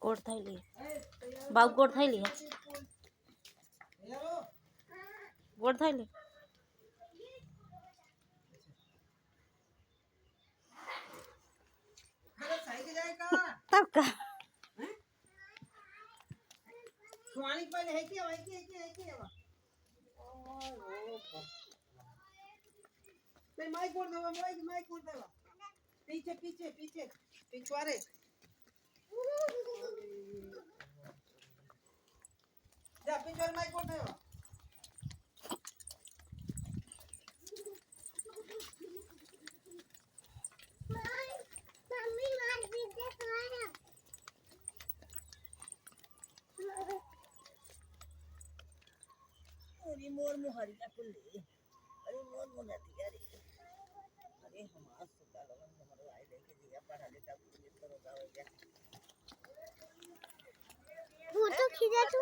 गोड़ થઈ લી બાવ गोड़ થઈ લી गोड़ થઈ લી तब का स्वाणी पहले है क्या नहीं माइक बोल दो माइक बोल दो पीछे पीछे पीछे पिछवाड़े जा पिछवाड़े माइक बोल दो मम्मी मार दीजिए तुम्हारा अरे मोर मोहरी का पुल्ले अरे मोर मोहती अरे अरे हमारा सुता लगन हमारे आई लेके दिया पढ़ा लेता पुलिस करोगा हो गया फोटो खींचा तू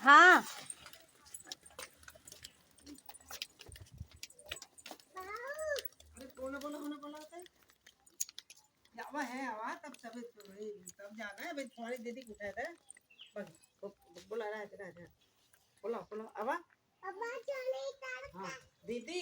हाँ अरे बोलो होता है जावा है आवा तब तब जाना है भाई तुम्हारी दीदी को उठाया था बस बोला रहा है बोलो आवा अब चले हाँ दीदी